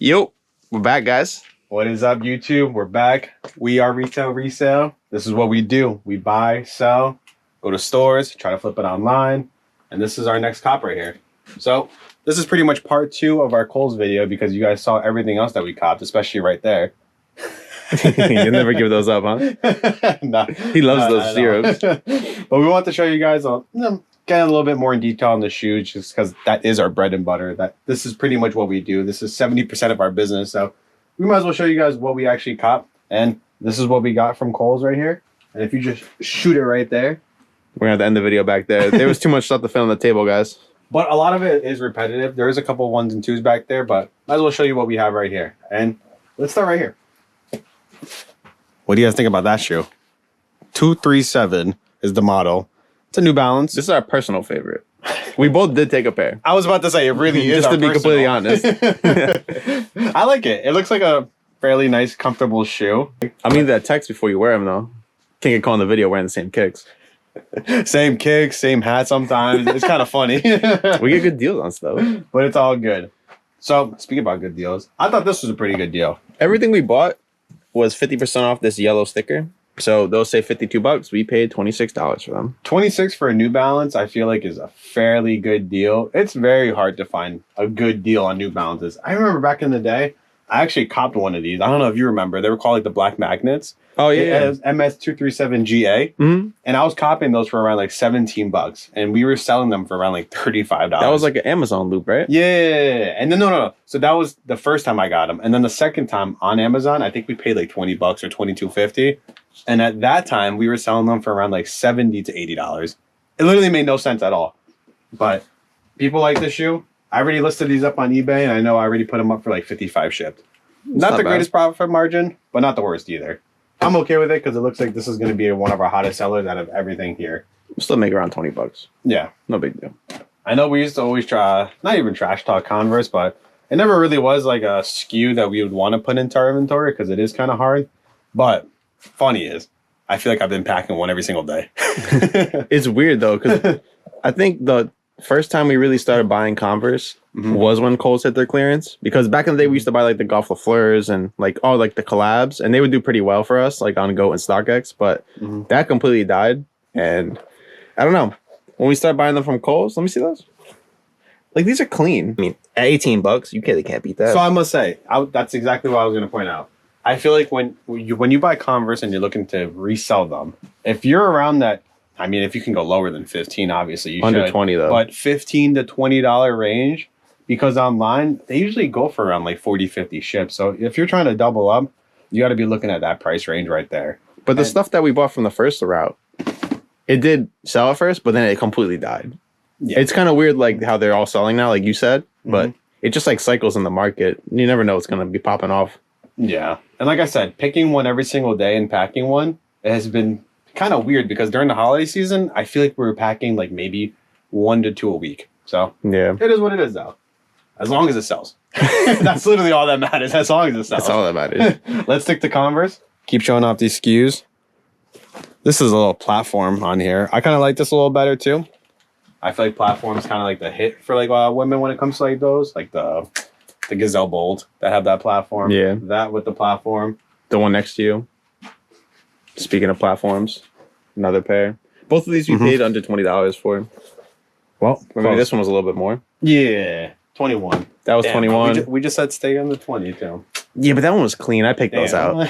Yo, we're back, guys. What is up, YouTube? We're back. We are Resell. This is what we do. We buy, sell, go to stores, try to flip it online. And this is our next cop right here. So this is pretty much part 2 of our Kohls video because you guys saw everything else that we copped, especially right there. You'll never give those up, huh? No, he loves those zeros. But we want to show you guys get a little bit more in detail on the shoes just because that is our bread and butter. That this is pretty much what we do. This is 70% of our business. So we might as well show you guys what we actually cop. And this is what we got from Kohls right here. And if you just shoot it right there. We're going to have to end the video back there. There was too much stuff to fit on the table, guys. But a lot of it is repetitive. There is a couple 1s and 2s back there, but might as well show you what we have right here. And let's start right here. What do you guys think about that shoe? 237 is the model. It's a New Balance. This is our personal favorite. We both did take a pair. I was about to say, it really is. Just to be completely honest. I like it. It looks like a fairly nice, comfortable shoe. I mean, that text before you wear them, though. Can't get caught in the video wearing the same kicks. Same kicks, same hat sometimes. It's kind of funny. We get good deals on stuff. But it's all good. So, speaking about good deals, I thought this was a pretty good deal. Everything we bought was 50% off this yellow sticker. So those say $52. We paid $26 for them. 26 for a New Balance, I feel like is a fairly good deal. It's very hard to find a good deal on New Balances. I remember back in the day, I actually copped one of these. I don't know if you remember. They were called like the black magnets. Oh, yeah. It was MS237GA. Mm-hmm. And I was copying those for around like $17. And we were selling them for around like $35. That was like an Amazon loop, right? Yeah. And then, no. So that was the first time I got them. And then the second time on Amazon, I think we paid like $20 or $22.50. And at that time, we were selling them for around like $70 to $80. It literally made no sense at all. But people like this shoe. I already listed these up on eBay, and I know I already put them up for like 55 shipped. Not the greatest profit margin, but not the worst either. I'm okay with it because it looks like this is going to be one of our hottest sellers out of everything here. We'll still make around $20. Yeah. No big deal. I know we used to always try, not even trash talk Converse, but it never really was like a SKU that we would want to put into our inventory because it is kind of hard. But funny is, I feel like I've been packing one every single day. It's weird though, because I think the first time we really started buying Converse was when Kohls hit their clearance. Because back in the day, we used to buy like the Golf LaFleurs and like all like the collabs, and they would do pretty well for us, like on Go and StockX. But that completely died, and I don't know. When we started buying them from Kohls, let me see those. Like these are clean. I mean, at $18, they can't beat that. So I must say, that's exactly what I was going to point out. I feel like when you buy Converse and you're looking to resell them, if you're around that, I mean, if you can go lower than 15, obviously you under should. 20 though. But $15 to $20 range, because online they usually go for around like 40, 50 ships. So if you're trying to double up, you got to be looking at that price range right there. But the stuff that we bought from the first route, it did sell at first, but then it completely died. Yeah. It's kind of weird, like how they're all selling now, like you said, but it just like cycles in the market. You never know what's going to be popping off. Yeah. And like I said, picking one every single day and packing one has been kind of weird because during the holiday season, I feel like we were packing like maybe 1 to 2 a week. So yeah, it is what it is though. As long as it sells. That's literally all that matters. As long as it sells. That's all that matters. Let's stick to Converse. Keep showing off these SKUs. This is a little platform on here. I kind of like this a little better too. I feel like platform is kind of like the hit for like women when it comes to like those, like the Gazelle Bold that have that platform. Yeah. That with the platform. The one next to you. Speaking of platforms, another pair. Both of these we paid under $20 for. Well, maybe this one was a little bit more. Yeah, 21. That was 21. We just said stay under 20 too. Yeah, but that one was clean. I picked those out.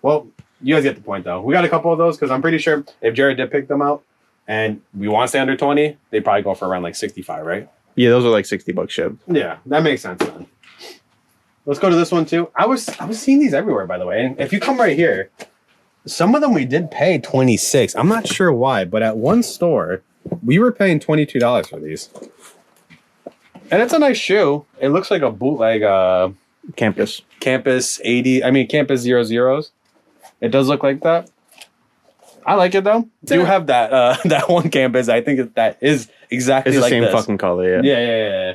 Well, you guys get the point though. We got a couple of those because I'm pretty sure if Jared did pick them out and we want to stay under 20, they probably go for around like 65, right? Yeah, those are like $60 shipped. Yeah, that makes sense then. Let's go to this one too. I was seeing these everywhere, by the way. And if you come right here, some of them we did pay 26. I'm not sure why, but at one store, we were paying $22 for these. And it's a nice shoe. It looks like a bootleg Campus 80. I mean, Campus 00s. It does look like that. I like it though. Do have that that one Campus. I think that is exactly like the same this. fucking color, yeah. Yeah.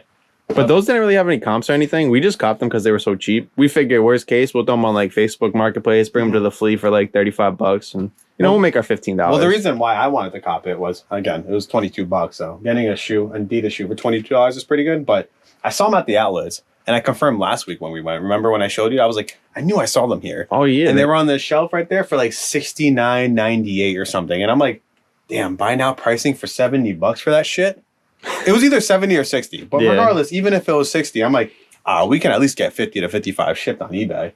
But those didn't really have any comps or anything. We just copped them because they were so cheap. We figured worst case, we'll throw them on like Facebook Marketplace, bring them to the flea for like $35, and we'll make our $15. Well, the reason why I wanted to cop it was, again, it was $22. So getting a Adidas shoe for $22 is pretty good. But I saw them at the outlets, And I confirmed last week when we went. Remember when I showed you? I was like, I knew I saw them here. Oh yeah. And they were on the shelf right there for like $69.98 or something. And I'm like, damn, buy now pricing for $70 for that shit. It was either 70 or 60. But regardless, even if it was 60, I'm like, we can at least get 50 to 55 shipped on eBay.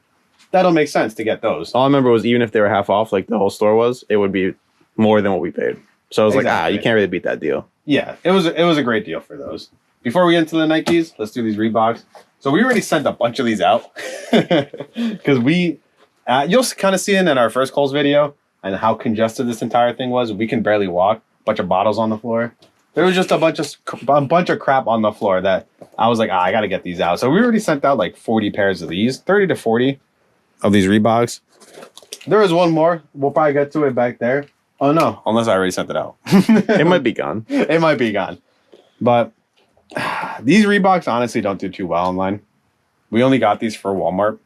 That'll make sense to get those. All I remember was even if they were half off, like the whole store was, it would be more than what we paid. So I was like, you can't really beat that deal. Yeah, it was a great deal for those. Before we get into the Nikes, let's do these Reeboks. So we already sent a bunch of these out because you'll kind of see it in our first Kohls video and how congested this entire thing was. We can barely walk. Bunch of bottles on the floor. There was just a bunch of crap on the floor that I was like, I got to get these out. So we already sent out like 40 pairs of these, 30 to 40 of these Reeboks. There is one more. We'll probably get to it back there. Oh, no. Unless I already sent it out. It might be gone. It might be gone. But these Reeboks honestly don't do too well online. We only got these for Walmart.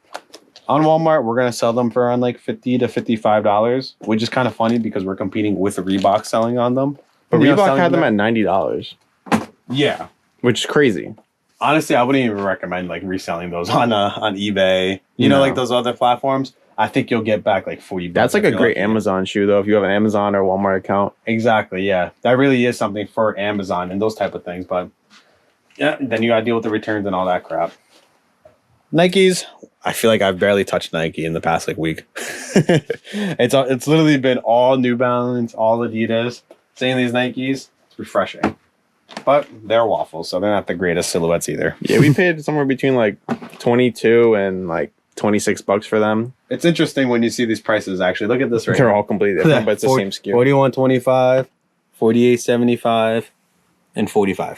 On Walmart, we're going to sell them for around like $50 to $55, which is kind of funny because we're competing with the Reebok selling on them. But Reebok had them at $90. Yeah. Which is crazy. Honestly, I wouldn't even recommend like reselling those on eBay. You know, like those other platforms. I think you'll get back like $40. That's like a great Amazon shoe though, if you have an Amazon or Walmart account. Exactly, yeah. That really is something for Amazon and those type of things. But yeah, then you gotta deal with the returns and all that crap. Nikes. I feel like I've barely touched Nike in the past like week. It's literally been all New Balance, all Adidas. Seeing these Nikes, it's refreshing. But they're waffles, so they're not the greatest silhouettes either. Yeah, we paid somewhere between like 22 and like $26 for them. It's interesting when you see these prices actually. Look at this right They're here. all completely different, but it's the same SKU. $41.25, $48.75, and $45.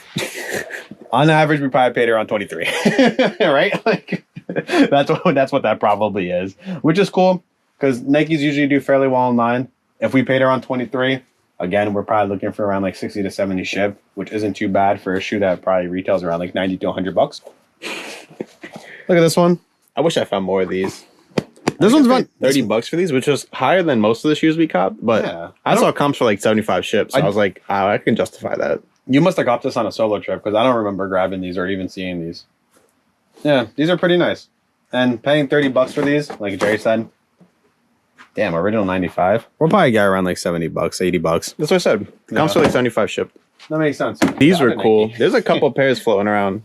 On average, we probably paid around $23. Right? Like that's what that probably is. Which is cool because Nikes usually do fairly well online. If we paid around $23, again, we're probably looking for around like 60 to 70 shipped, which isn't too bad for a shoe that probably retails around like 90 to $100. Look at this one. I wish I found more of these. This one's about $30 for these, which was higher than most of the shoes we copped. But yeah, I saw comps for like 75 ships. So I was like, I can justify that. You must have got this on a solo trip because I don't remember grabbing these or even seeing these. Yeah, these are pretty nice. And paying $30 for these, like Jerry said, damn, original 95. We'll probably get around like $70, $80. That's what I said. Comps for like 75 shipped. That makes sense. These were cool. There's a couple pairs floating around.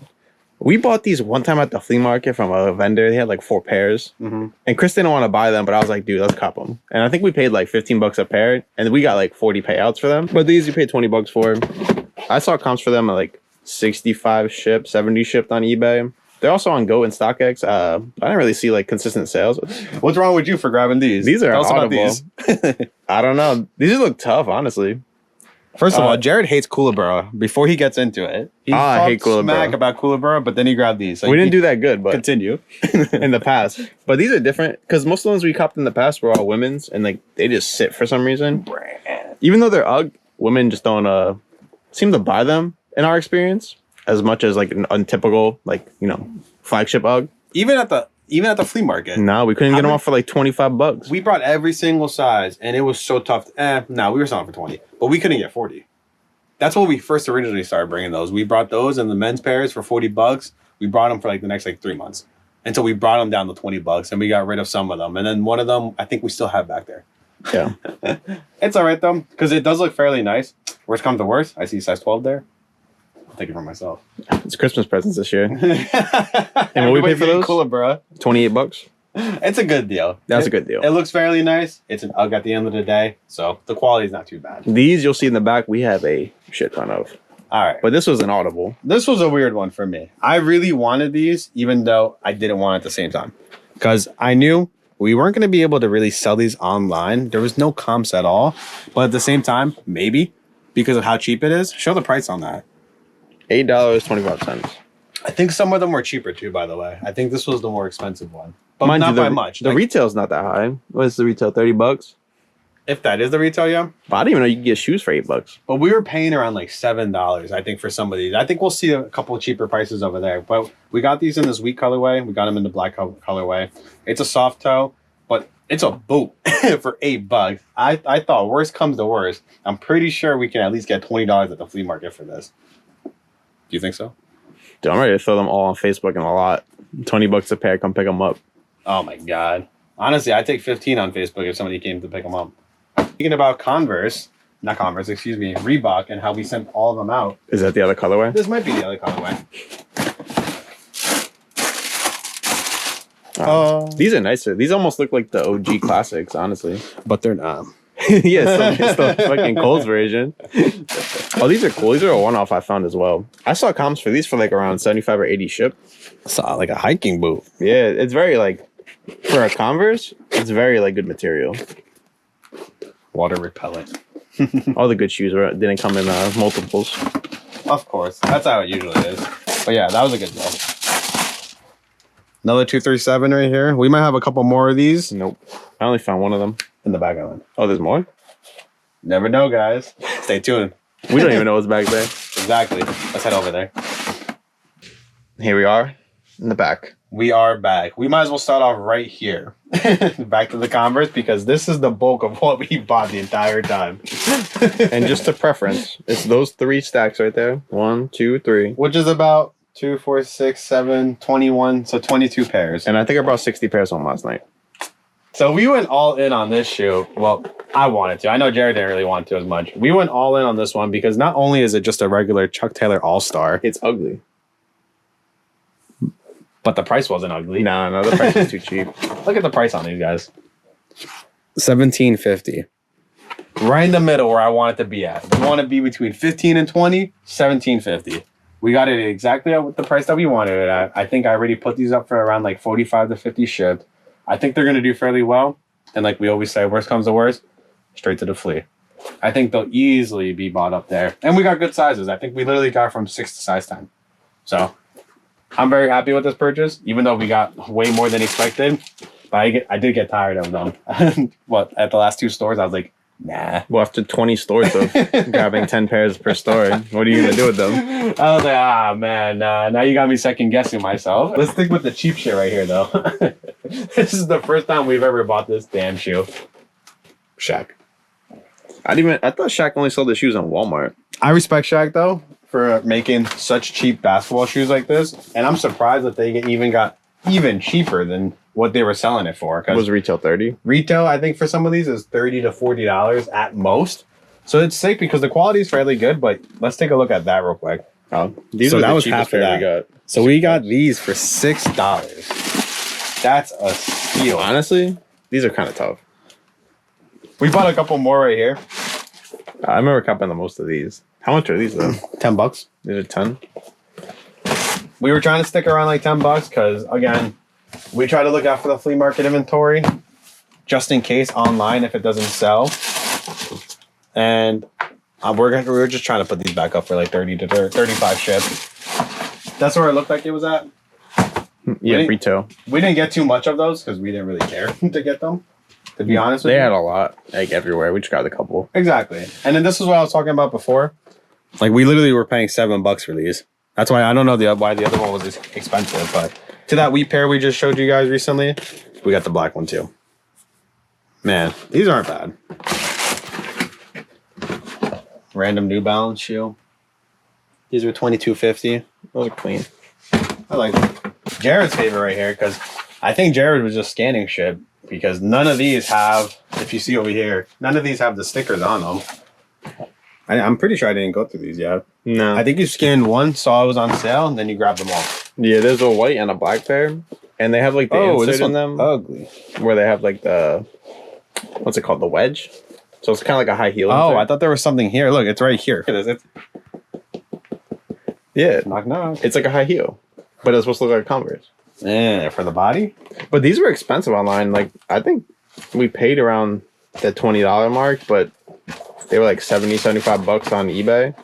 We bought these one time at the flea market from a vendor. They had like 4 pairs. Mm-hmm. And Chris didn't want to buy them, but I was like, dude, let's cop them. And I think we paid like $15 a pair. And we got like 40 payouts for them. But these you paid $20 for. I saw comps for them at like 65 shipped, 70 shipped on eBay. They're also on Go and StockX. I didn't really see like consistent sales. What's wrong with you for grabbing these? These are audible. I don't know. These just look tough, honestly. First of all, Jared hates Kookaburra before he gets into it. He I hate Kookaburra. Smack about Kookaburra, but then he grabbed these. Like, we didn't do that good, but continue. In the past. But these are different because most of the ones we copped in the past were all women's and like they just sit for some reason. Even though they're UGG, women just don't seem to buy them in our experience as much as like an untypical like, you know, flagship UGG. Even at the flea market. No, we couldn't get them off for like $25. We brought every single size and it was so tough. No, we were selling for 20, but we couldn't get 40. That's when we first originally started bringing those. We brought those and the men's pairs for $40. We brought them for like the next like 3 months until we brought them down to $20 and we got rid of some of them. And then one of them, I think we still have back there. Yeah. It's all right though, because it does look fairly nice. Worst comes to worst, I see size 12 there. I'll take it for myself. It's Christmas presents this year. And what we paid for those? Cooler, bro. $28. It's a good deal. That's a good deal. It looks fairly nice. It's an UGG at the end of the day, so the quality is not too bad. These you'll see in the back we have a shit ton of. All right. But this was an audible. This was a weird one for me. I really wanted these, even though I didn't want it at the same time. Because I knew we weren't going to be able to really sell these online. There was no comps at all. But at the same time, maybe, because of how cheap it is. Show the price on that. $8.25. I think some of them were cheaper too, by the way. I think this was the more expensive one. But mind not you, by much. The retail's not that high. What's the retail? $30? If that is the retail, yeah. But I didn't even know you could get shoes for $8. But we were paying around like $7, I think, for some of these. I think we'll see a couple of cheaper prices over there. But we got these in this wheat colorway. We got them in the black colorway. It's a soft toe, but it's a boot for $8. I thought worst comes to worst. I'm pretty sure we can at least get $20 at the flea market for this. Do you think so? Dude, I'm ready to throw them all on Facebook and a lot. $20 a pair. Come pick them up. Oh my god. Honestly, I'd take 15 on Facebook if somebody came to pick them up. Speaking about Reebok and how we sent all of them out. Is that the other colorway? This might be the other colorway. These are nicer. These almost look like the OG classics, honestly. But they're not. Yeah, it's the fucking Kohls version. Oh, these are cool. These are a one-off I found as well. I saw comps for these for like around 75 or 80 ship. I saw like a hiking boot. Yeah, it's very like, for a Converse, it's very like good material. Water repellent. All the good shoes didn't come in multiples. Of course. That's how it usually is. But yeah, that was a good deal. Another 237 right here. We might have a couple more of these. Nope. I only found one of them. In the back island. Oh, there's more? Never know, guys. Stay tuned. We don't even know what's back there. Exactly. Let's head over there. Here we are in the back. We are back. We might as well start off right here. Back to the Converse, because this is the bulk of what we bought the entire time. And just a preference, it's those 3 stacks right there. 1, 2, 3. Which is about 2, 4, 6, 7, 21. So 22 pairs. And I think I brought 60 pairs home last night. So we went all in on this shoe. Well, I wanted to. I know Jared didn't really want to as much. We went all in on this one because not only is it just a regular Chuck Taylor All-Star, It's ugly. but the price wasn't ugly. No, the price is too cheap. Look at the price on these guys. $17.50. Right in the middle where I want it to be at. We want to be between 15 and 20, $17.50. We got it exactly at the price that we wanted it at. I think I already put these up for around like 45 to 50 shipped. I think they're going to do fairly well. And like we always say, worst comes to worst, straight to the flea. I think they'll easily be bought up there. And we got good sizes. I think we literally got from 6 to size 10. So I'm very happy with this purchase, even though we got way more than expected. But I did get tired of them. At the last 2 stores, I was like, nah. Well, after 20 stores of grabbing 10 pairs per store, what are you going to do with them? I was like, man, now you got me second guessing myself. Let's stick with the cheap shit right here, though. This is the first time we've ever bought this damn shoe. Shaq. I thought Shaq only sold the shoes on Walmart. I respect Shaq, though, for making such cheap basketball shoes like this. And I'm surprised that they got even cheaper than what they were selling it for. Was retail 30? Retail, I think, for some of these is $30 to $40 at most. So it's sick because the quality is fairly good, but let's take a look at that real quick. Oh, these are that the was cheapest half of pair that. we got. So we got these for $6. That's a steal. Honestly, these are kind of tough. We bought a couple more right here. I remember copping the most of these. How much are these though? $10. These are 10. We were trying to stick around like $10 because again, we try to look out for the flea market inventory just in case online if it doesn't sell. And we're just trying to put these back up for like 30 to 35 ship. That's where it looked like it was at. Yeah, retail. We didn't get too much of those because we didn't really care to get them. To be honest with They you. had a lot, like everywhere. We just got a couple. Exactly. And then this is what I was talking about before. Like we literally were paying $7 for these. That's why I don't know why the other one was expensive, but to that wheat pair we just showed you guys recently, we got the black one too. Man, these aren't bad. Random New Balance shoe. These were $22.50. Those are clean. I like them. Jared's favorite right here because I think Jared was just scanning shit because none of these have, if you see over here, none of these have the stickers on them. I'm pretty sure I didn't go through these yet. No. I think you scanned one, saw it was on sale, and then you grabbed them all. Yeah, there's a white and a black pair. And they have like the insert in them. Ugly. Where they have like the, what's it called? The wedge? So it's kind of like a high heel. Oh, insert. I thought there was something here. Look, it's right here. Yeah. Knock, knock. It's like a high heel. But it's supposed to look like a Converse. Yeah, for the body? But these were expensive online. Like, I think we paid around the $20 mark, but they were like $70, $75 on eBay.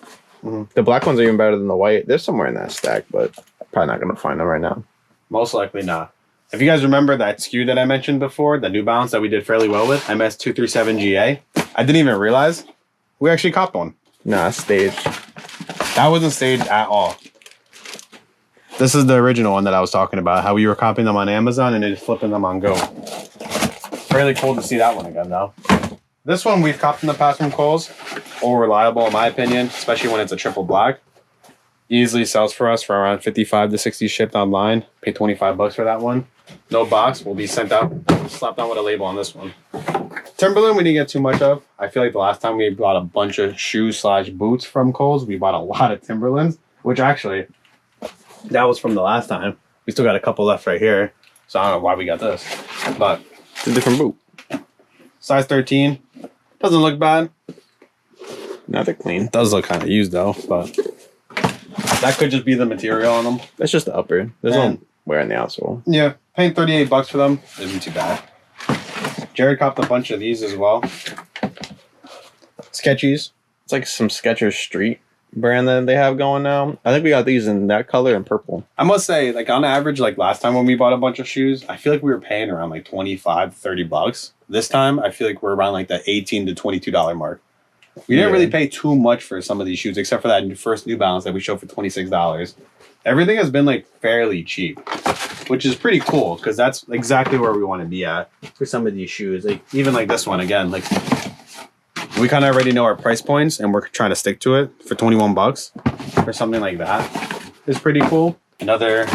Mm-hmm. The black ones are even better than the white. They're somewhere in that stack, but probably not going to find them right now. Most likely not. If you guys remember that SKU that I mentioned before, the New Balance that we did fairly well with, MS237GA, I didn't even realize we actually copped one. Nah, staged. That wasn't staged at all. This is the original one that I was talking about, how we were copying them on Amazon and then flipping them on Go. Really cool to see that one again, though. This one we've copped in the past from Kohls. All reliable, in my opinion, especially when it's a triple black. Easily sells for us for around 55 to 60 shipped online. Pay 25 bucks for that one. No box will be sent out, slapped on with a label on this one. Timberland we didn't get too much of. I feel like the last time we bought a bunch of shoes / boots from Kohls, we bought a lot of Timberlands, which actually, that was from the last time. We still got a couple left right here. So I don't know why we got this, but It's a different boot. size 13. Doesn't look bad. Now they're clean. Does look kind of used though, but that could just be the material on them. That's just the upper. There's no wear in the outsole. Yeah, paying 38 bucks for them isn't too bad. Jared copped a bunch of these as well. Sketchies. It's like some Skechers Street brand that they have going now. I think we got these in that color and purple. I must say, like on average, like last time when we bought a bunch of shoes, I feel like we were paying around like 25, 30 bucks. This time, I feel like we're around like the $18 to $22 mark. We didn't really pay too much for some of these shoes, except for that first New Balance that we showed for $26. Everything has been like fairly cheap, which is pretty cool because that's exactly where we want to be at for some of these shoes. Like even like this one again, like we kind of already know our price points and we're trying to stick to it for 21 bucks for something like that. It's pretty cool. Another,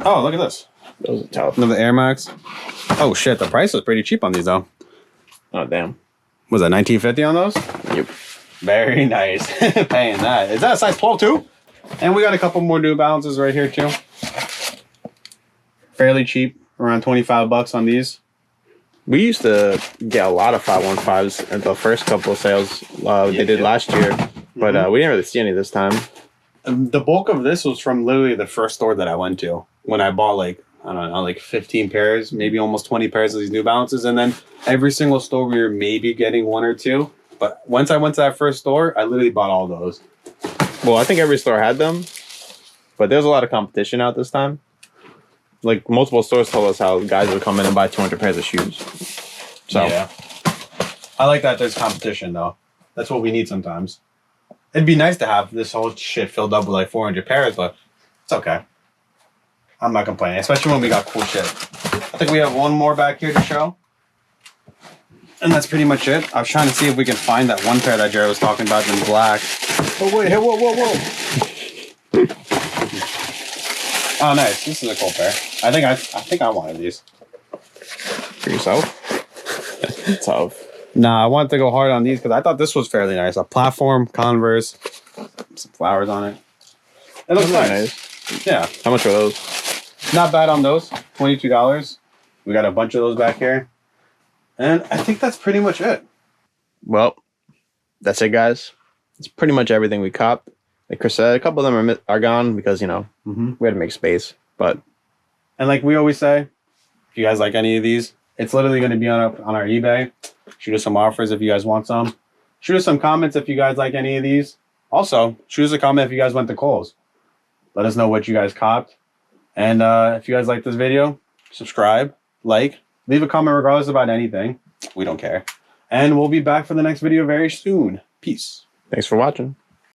oh, look at this. Those are tough. Another Air Max. Oh shit, the price was pretty cheap on these though. Oh, damn. Was that $19.50 on those? Yep. Very nice. Paying that. Is that a size 12 too? And we got a couple more New Balances right here too. Fairly cheap, around 25 bucks on these. We used to get a lot of 515s at the first couple of sales they did last year, but we didn't really see any this time. The bulk of this was from literally the first store that I went to when I bought like, I don't know, like 15 pairs, maybe almost 20 pairs of these New Balances. And then every single store we were maybe getting one or two. But once I went to that first store, I literally bought all those. Well, I think every store had them, but there's a lot of competition out this time. Like multiple stores told us how guys would come in and buy 200 pairs of shoes. So yeah, I like that there's competition though. That's what we need sometimes. It'd be nice to have this whole shit filled up with like 400 pairs, but it's okay. I'm not complaining, especially when we got cool shit. I think we have one more back here to show. And that's pretty much it. I was trying to see if we can find that one pair that Jared was talking about in black. Oh wait, hey, whoa. Oh nice, this is a cool pair. I think I wanted these. for yourself. Tough. Nah, I wanted to go hard on these because I thought this was fairly nice. A platform, Converse, some flowers on it. It looks nice. Yeah. How much are those? Not bad on those. $22. We got a bunch of those back here. And I think that's pretty much it. Well, that's it, guys. It's pretty much everything we copped. Like Chris said, a couple of them are gone because, we had to make space. But and like we always say, if you guys like any of these, it's literally going to be on our eBay. Shoot us some offers if you guys want some. Shoot us some comments if you guys like any of these. Also, shoot us a comment if you guys went to Kohls. Let us know what you guys copped. And if you guys like this video, subscribe, like, leave a comment regardless about anything. We don't care. And we'll be back for the next video very soon. Peace. thanks for watching.